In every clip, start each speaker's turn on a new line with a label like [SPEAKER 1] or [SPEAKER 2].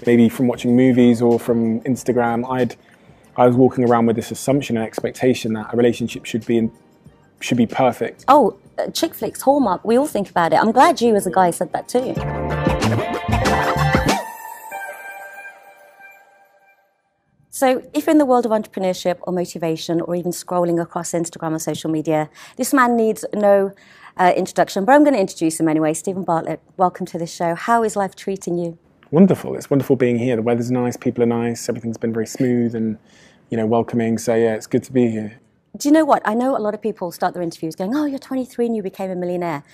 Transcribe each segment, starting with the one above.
[SPEAKER 1] maybe from watching movies or from Instagram, I was walking around with this assumption and expectation that a relationship should be perfect.
[SPEAKER 2] Oh, chick flicks, Hallmark, we all think about it. I'm glad you as a guy said that too. So if in the world of entrepreneurship or motivation or even scrolling across Instagram or social media, this man needs no introduction, but I'm going to introduce him anyway. Steven Bartlett, welcome to the show. How is life treating you?
[SPEAKER 1] Wonderful. It's wonderful being here. The weather's nice, people are nice, everything's been very smooth and, you know, welcoming. So yeah, it's good to be here.
[SPEAKER 2] Do you know what? I know a lot of people start their interviews going, oh, you're 23 and you became a millionaire.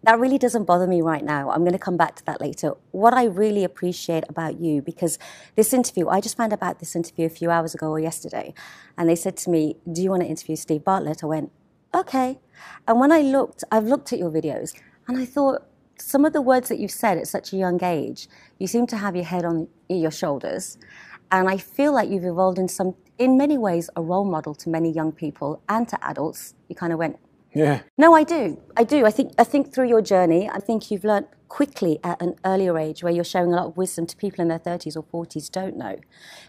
[SPEAKER 2] That really doesn't bother me right now. I'm going to come back to that later. What I really appreciate about you, because this interview, I just found out about this interview a few hours ago or yesterday, and they said to me, do you want to interview Steve Bartlett? I went, okay. And when I've looked at your videos, and I thought, some of the words that you've said at such a young age, you seem to have your head on your shoulders, and I feel like you've evolved in many ways, a role model to many young people and to adults. You kind of went,
[SPEAKER 1] yeah.
[SPEAKER 2] No, I do. I think through your journey, I think you've learned quickly at an earlier age where you're sharing a lot of wisdom to people in their 30s or 40s don't know.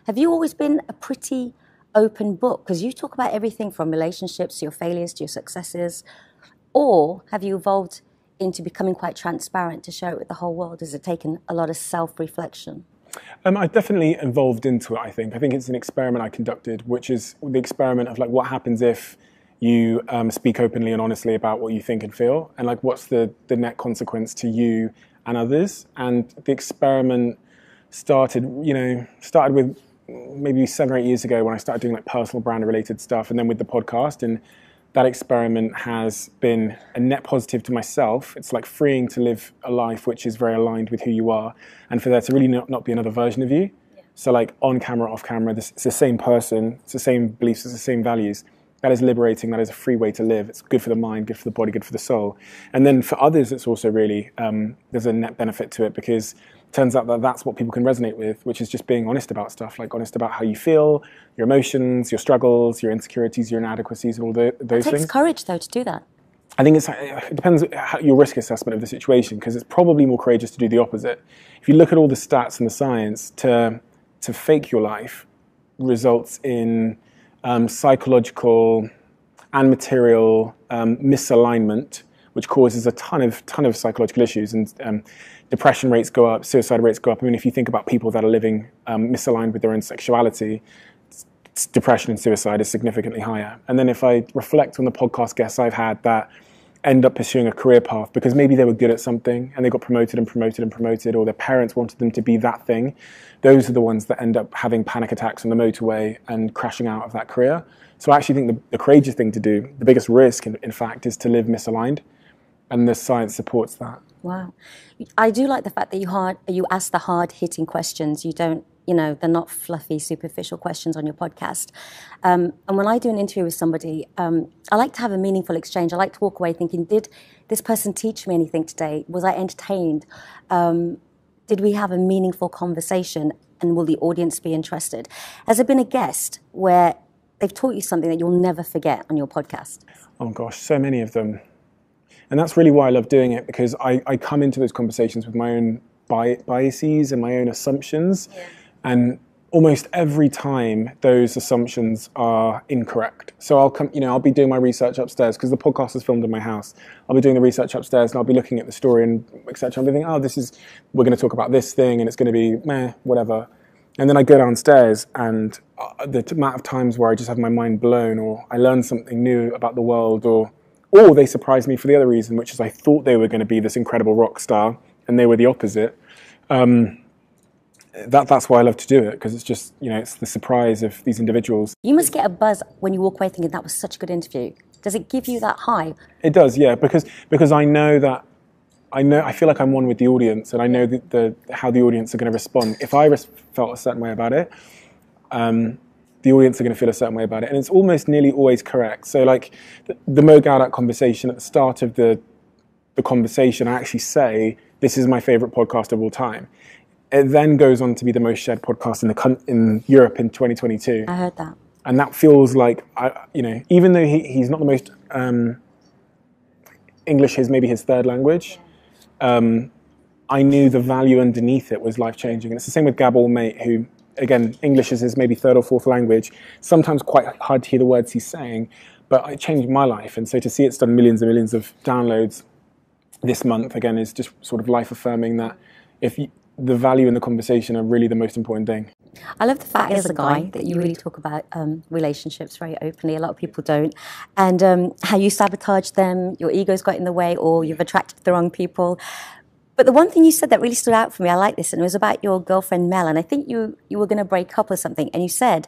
[SPEAKER 2] Have you always been a pretty open book? Because you talk about everything from relationships to your failures to your successes. Or have you evolved into becoming quite transparent to share it with the whole world? Has it taken a lot of self-reflection?
[SPEAKER 1] I definitely evolved into it, I think. I think it's an experiment I conducted, which is the experiment of like what happens if you speak openly and honestly about what you think and feel, and like what's the net consequence to you and others. And the experiment started with maybe 7 or 8 years ago when I started doing like personal brand related stuff, and then with the podcast. And that experiment has been a net positive to myself. It's like freeing to live a life which is very aligned with who you are, and for there to really not be another version of you. Yeah. So like on camera, off camera, it's the same person, it's the same beliefs, it's the same values. That is liberating, that is a free way to live. It's good for the mind, good for the body, good for the soul. And then for others, it's also really, there's a net benefit to it, because it turns out that that's what people can resonate with, which is just being honest about stuff, like honest about how you feel, your emotions, your struggles, your insecurities, your inadequacies, and all those things.
[SPEAKER 2] It takes courage, though, to do that.
[SPEAKER 1] I think it depends on your risk assessment of the situation, because it's probably more courageous to do the opposite. If you look at all the stats and the science, to fake your life results in psychological and material misalignment, which causes a ton of psychological issues, and depression rates go up, suicide rates go up. I mean, if you think about people that are living misaligned with their own sexuality, depression and suicide is significantly higher. And then if I reflect on the podcast guests I've had that end up pursuing a career path because maybe they were good at something and they got promoted and promoted and promoted, or their parents wanted them to be that thing, those are the ones that end up having panic attacks on the motorway and crashing out of that career. So I actually think the courageous thing to do, the biggest risk in fact, is to live misaligned, and the science supports that. Wow.
[SPEAKER 2] I do like the fact that you ask the hard-hitting questions. You don't, they're not fluffy, superficial questions on your podcast. And when I do an interview with somebody, I like to have a meaningful exchange. I like to walk away thinking, did this person teach me anything today? Was I entertained? Did we have a meaningful conversation? And will the audience be interested? Has there been a guest where they've taught you something that you'll never forget on your podcast?
[SPEAKER 1] Oh gosh, so many of them. And that's really why I love doing it, because I come into those conversations with my own biases and my own assumptions. Yeah. And almost every time those assumptions are incorrect. So I'll be doing my research upstairs, because the podcast is filmed in my house. I'll be doing the research upstairs and I'll be looking at the story and etc. I'll be thinking, we're going to talk about this thing and it's going to be whatever. And then I go downstairs and the amount of times where I just have my mind blown, or I learn something new about the world, or they surprise me for the other reason, which is I thought they were going to be this incredible rock star and they were the opposite. That's why I love to do it, because it's just, it's the surprise of these individuals.
[SPEAKER 2] You must get a buzz when you walk away thinking that was such a good interview. Does it give you that high?
[SPEAKER 1] It does, yeah, because I know that, I feel like I'm one with the audience, and I know how the audience are going to respond. If I felt a certain way about it, the audience are going to feel a certain way about it, and it's almost nearly always correct. So like the Mo Gaudat conversation, at the start of the conversation, I actually say, this is my favorite podcast of all time. It then goes on to be the most shared podcast in Europe in 2022.
[SPEAKER 2] I heard that.
[SPEAKER 1] And that feels like, even though he's not the most, English is maybe his third language, I knew the value underneath it was life-changing. And it's the same with Gab Mate, who, again, English is his maybe third or fourth language, sometimes quite hard to hear the words he's saying, but it changed my life. And so to see it's done millions and millions of downloads this month, again, is just sort of life-affirming that the value in the conversation are really the most important thing.
[SPEAKER 2] I love the fact as a guy that you really talk about relationships very openly. A lot of people don't. And how you sabotage them, your ego's got in the way, or you've attracted the wrong people. But the one thing you said that really stood out for me, I like this, and it was about your girlfriend Mel, and I think you were going to break up or something, and you said,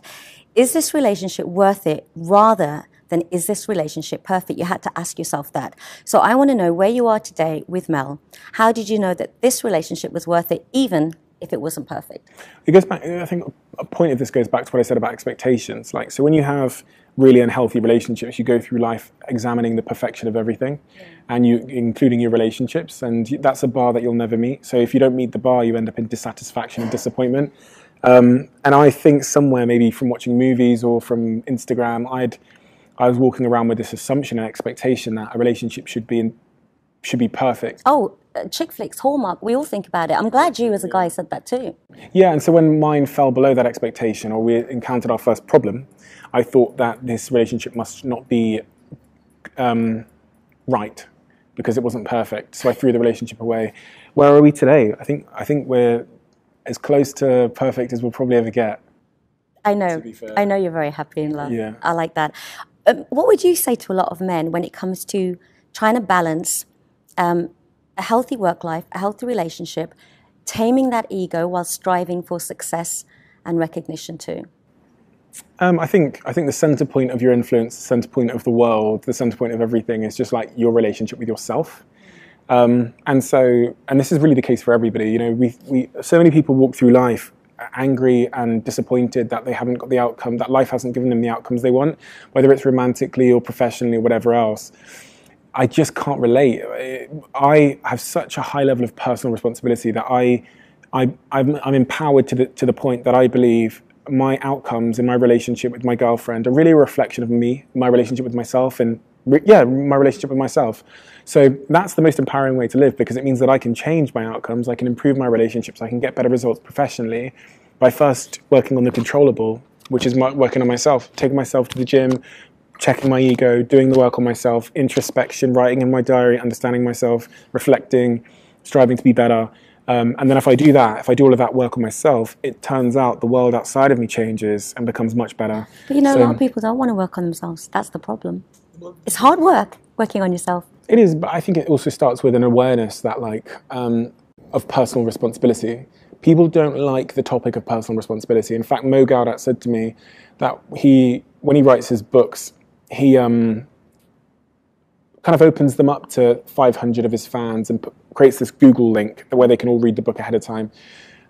[SPEAKER 2] is this relationship worth it rather than is this relationship perfect? You had to ask yourself that. So I want to know where you are today with Mel. How did you know that this relationship was worth it, even if it wasn't perfect?
[SPEAKER 1] It goes back, I think a point of this goes back to what I said about expectations. Like, so when you have really unhealthy relationships, you go through life examining the perfection of everything, and including your relationships, and that's a bar that you'll never meet. So if you don't meet the bar, you end up in dissatisfaction and disappointment. And I think somewhere, maybe from watching movies or from Instagram, I was walking around with this assumption and expectation that a relationship should be perfect.
[SPEAKER 2] Oh, chick flicks, Hallmark, we all think about it. I'm glad you as a guy said that too.
[SPEAKER 1] Yeah, and so when mine fell below that expectation, or we encountered our first problem, I thought that this relationship must not be right, because it wasn't perfect. So I threw the relationship away. Where are we today? I think we're as close to perfect as we'll probably ever get.
[SPEAKER 2] I know you're very happy in love.
[SPEAKER 1] Yeah.
[SPEAKER 2] I like that. What would you say to a lot of men when it comes to trying to balance a healthy work life, a healthy relationship, taming that ego while striving for success and recognition too?
[SPEAKER 1] I think the center point of your influence, the center point of the world, the center point of everything is just like your relationship with yourself. And this is really the case for everybody. You know, so many people walk through life angry and disappointed that they haven't got the outcome, that life hasn't given them the outcomes they want, whether it's romantically or professionally or whatever else. I just can't relate. I have such a high level of personal responsibility that I'm empowered to the point that I believe my outcomes in my relationship with my girlfriend are really a reflection of me, my relationship with myself, and my relationship with myself. So that's the most empowering way to live, because it means that I can change my outcomes, I can improve my relationships, I can get better results professionally by first working on the controllable, which is working on myself, taking myself to the gym, checking my ego, doing the work on myself, introspection, writing in my diary, understanding myself, reflecting, striving to be better. And then if I do all of that work on myself, it turns out the world outside of me changes and becomes much better.
[SPEAKER 2] But you know, a lot of people don't want to work on themselves. That's the problem. It's hard work working on yourself.
[SPEAKER 1] It is, but I think it also starts with an awareness that, of personal responsibility. People don't like the topic of personal responsibility. In fact, Mo Gaudat said to me that when he writes his books, he kind of opens them up to 500 of his fans and creates this Google link where they can all read the book ahead of time.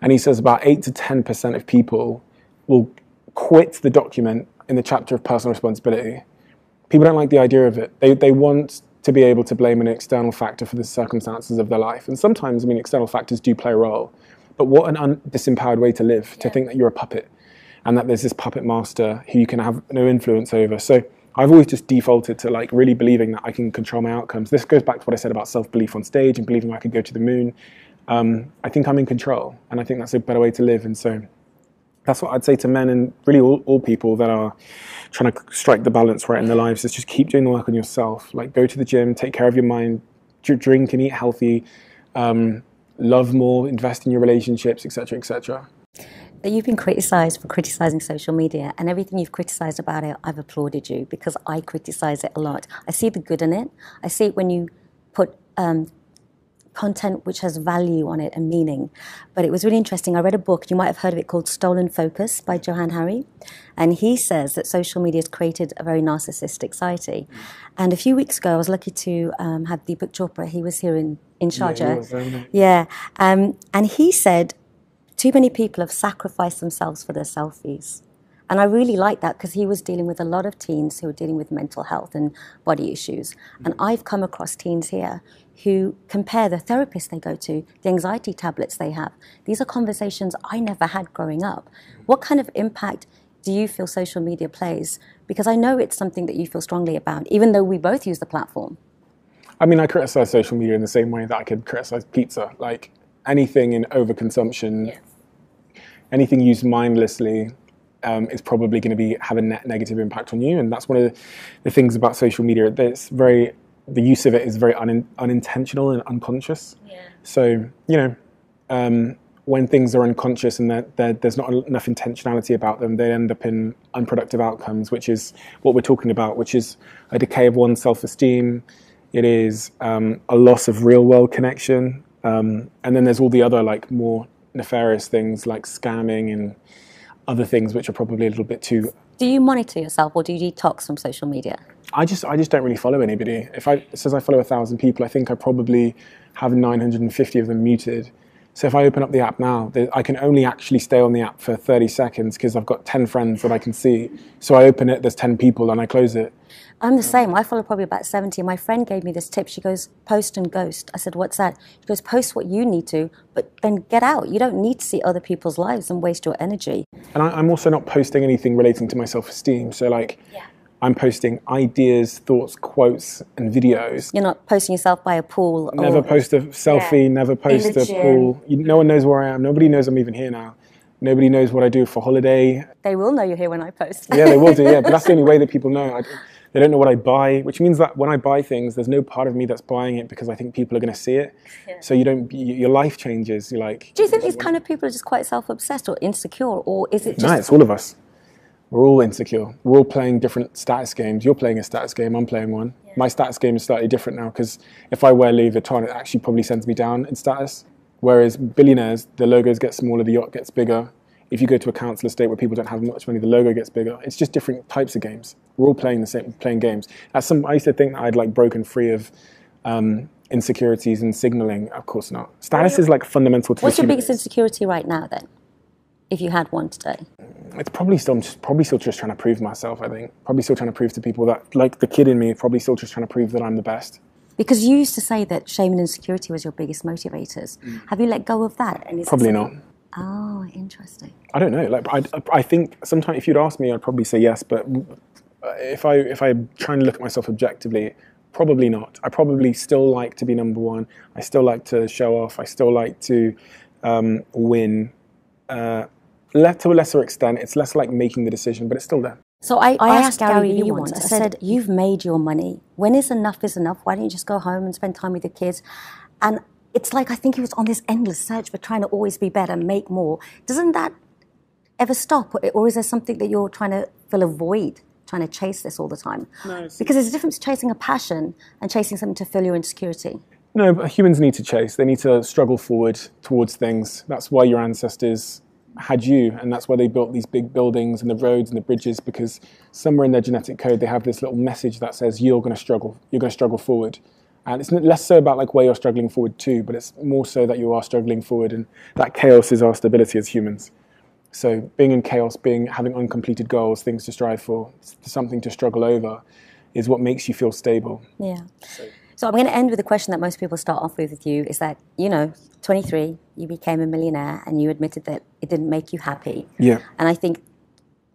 [SPEAKER 1] And he says about 8 to 10% of people will quit the document in the chapter of personal responsibility. People don't like the idea of it. They want to be able to blame an external factor for the circumstances of their life. And sometimes, external factors do play a role. But what an disempowered way to live, to think that you're a puppet and that there's this puppet master who you can have no influence over. So I've always just defaulted to really believing that I can control my outcomes. This goes back to what I said about self-belief on stage and believing I could go to the moon. I think I'm in control, and I think that's a better way to live. And so that's what I'd say to men and really all people that are trying to strike the balance right in their lives, is just keep doing the work on yourself. Go to the gym, take care of your mind, drink and eat healthy, love more, invest in your relationships, etc., etc.
[SPEAKER 2] You've been criticised for criticising social media, and everything you've criticised about it, I've applauded you, because I criticise it a lot. I see the good in it. I see it when you put content which has value on it and meaning. But it was really interesting. I read a book, you might have heard of it, called Stolen Focus by Johann Hari. And he says that social media has created a very narcissistic society. And a few weeks ago, I was lucky to have Deepak Chopra. He was here in Sharjah. Yeah. And he said, too many people have sacrificed themselves for their selfies. And I really like that, because he was dealing with a lot of teens who were dealing with mental health and body issues. And I've come across teens here who compare the therapist they go to, the anxiety tablets they have. These are conversations I never had growing up. What kind of impact do you feel social media plays? Because I know it's something that you feel strongly about, even though we both use the platform.
[SPEAKER 1] I criticize social media in the same way that I could criticize pizza. anything in overconsumption, anything used mindlessly, is probably going to have a negative impact on you. And that's one of the things about social media. The use of it is very unintentional and unconscious. Yeah. So, when things are unconscious and there's not enough intentionality about them, they end up in unproductive outcomes, which is what we're talking about, which is a decay of one's self-esteem. It is a loss of real-world connection. And then there's all the other like more nefarious things like scamming and other things which are probably a little bit too...
[SPEAKER 2] Do you monitor yourself or do you detox from social media?
[SPEAKER 1] I just don't really follow anybody. It says I follow 1,000 people, I think I probably have 950 of them muted. So if I open up the app now, I can only actually stay on the app for 30 seconds because I've got 10 friends that I can see. So I open it, there's 10 people, and I close it.
[SPEAKER 2] I'm the same. I follow probably about 70. My friend gave me this tip. She goes, post and ghost. I said, what's that? She goes, post what you need to, but then get out. You don't need to see other people's lives and waste your energy.
[SPEAKER 1] And I'm also not posting anything relating to my self-esteem. So like, I'm posting ideas, thoughts, quotes, and videos.
[SPEAKER 2] You're not posting yourself by a pool.
[SPEAKER 1] Never post a selfie, never post a pool. No one knows where I am. Nobody knows I'm even here now. Nobody knows what I do for holiday.
[SPEAKER 2] They will know you're here when I post.
[SPEAKER 1] Yeah, they will do, yeah. But that's the only way that people know. They don't know what I buy, which means that when I buy things, there's no part of me that's buying it because I think people are going to see it. Yeah. So your life changes. You're like...
[SPEAKER 2] Do you think these kind of people are just quite self-obsessed or insecure, or is it just...
[SPEAKER 1] No, it's all of us. We're all insecure. We're all playing different status games. You're playing a status game, I'm playing one. Yeah. My status game is slightly different now because if I wear Louis Vuitton, it actually probably sends me down in status. Whereas billionaires, the logos get smaller, the yacht gets bigger. If you go to a council estate where people don't have much money, the logo gets bigger. It's just different types of games. We're all playing games. I used to think that I'd like broken free of insecurities and signaling. Of course not. Status is like fundamental to...
[SPEAKER 2] What's your biggest insecurity right now then? If you had one today?
[SPEAKER 1] It's probably still just trying to prove myself, I think. Probably still trying to prove to people that, like the kid in me, probably still just trying to prove that I'm the best.
[SPEAKER 2] Because you used to say that shame and insecurity was your biggest motivators. Have you let go of that? And
[SPEAKER 1] probably not.
[SPEAKER 2] Oh, interesting.
[SPEAKER 1] I don't know. Like I think sometimes if you'd ask me, I'd probably say yes. But if I'm trying to look at myself objectively, probably not. I probably still like to be number one. I still like to show off. I still like to win. To a lesser extent, it's less like making the decision, but it's still there.
[SPEAKER 2] So I asked Gary Vee once, I said, you've made your money. When is enough? Why don't you just go home and spend time with your kids? And it's like, I think he was on this endless search for trying to always be better, make more. Doesn't that ever stop? Or is there something that you're trying to fill a void, trying to chase this all the time? No, because there's a difference chasing a passion and chasing something to fill your insecurity. No,
[SPEAKER 1] but humans need to chase. They need to struggle forward towards things. That's why your ancestors had you, and that's why they built these big buildings and the roads and the bridges, because somewhere in their genetic code they have this little message that says you're going to struggle forward. And it's less so about like where you're struggling forward to, but it's more so that you are struggling forward, and that chaos is our stability as humans. So being in chaos, having uncompleted goals, things to strive for, something to struggle over, is what makes you feel stable.
[SPEAKER 2] Yeah. So I'm going to end with a question that most people start off with you, is that, 23, you became a millionaire and you admitted that it didn't make you happy.
[SPEAKER 1] Yeah.
[SPEAKER 2] And I think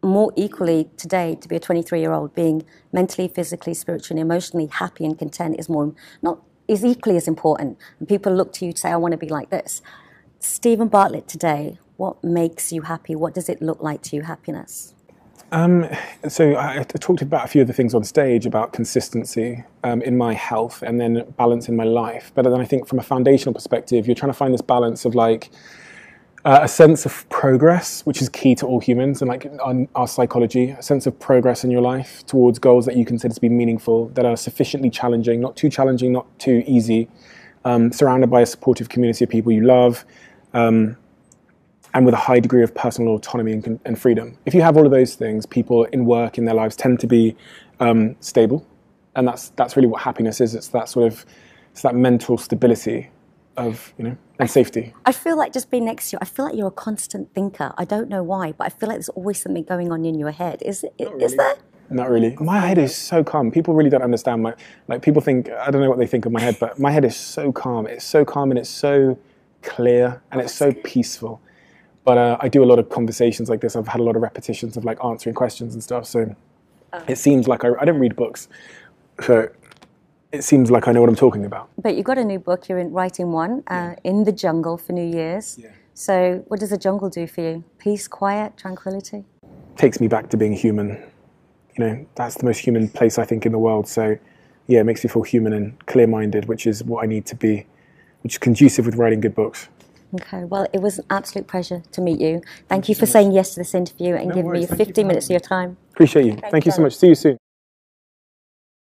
[SPEAKER 2] more equally today, to be a 23-year-old, being mentally, physically, spiritually, emotionally happy and content is equally as important. And people look to you to say, I want to be like this. Steven Bartlett today, what makes you happy? What does it look like to you, happiness?
[SPEAKER 1] So I talked about a few of the things on stage about consistency in my health and then balance in my life. But then I think from a foundational perspective, you're trying to find this balance of like a sense of progress, which is key to all humans and like our psychology, a sense of progress in your life towards goals that you consider to be meaningful, that are sufficiently challenging, not too easy, surrounded by a supportive community of people you love, and with a high degree of personal autonomy and freedom. If you have all of those things, people in work, in their lives, tend to be stable. And that's really what happiness is. It's that mental stability of, and safety.
[SPEAKER 2] I feel like just being next to you, I feel like you're a constant thinker. I don't know why, but I feel like there's always something going on in your head. Is there?
[SPEAKER 1] Not really. My head is so calm. People really don't understand people think, I don't know what they think of my head, but my head is so calm. It's so calm and it's so clear and it's so peaceful. But I do a lot of conversations like this. I've had a lot of repetitions of like answering questions and stuff. So it seems like I don't read books. So it seems like I know what I'm talking about.
[SPEAKER 2] But you've got a new book, you're writing one, In the Jungle for New Year's.
[SPEAKER 1] Yeah.
[SPEAKER 2] So what does the jungle do for you? Peace, quiet, tranquility?
[SPEAKER 1] Takes me back to being human. You know, that's the most human place I think in the world. So yeah, it makes me feel human and clear-minded, which is what I need to be, which is conducive with writing good books.
[SPEAKER 2] Okay, well, it was an absolute pleasure to meet you. Thank you for saying yes to this interview and giving me 15 minutes of your time.
[SPEAKER 1] Appreciate you. Thank you so much. See you soon.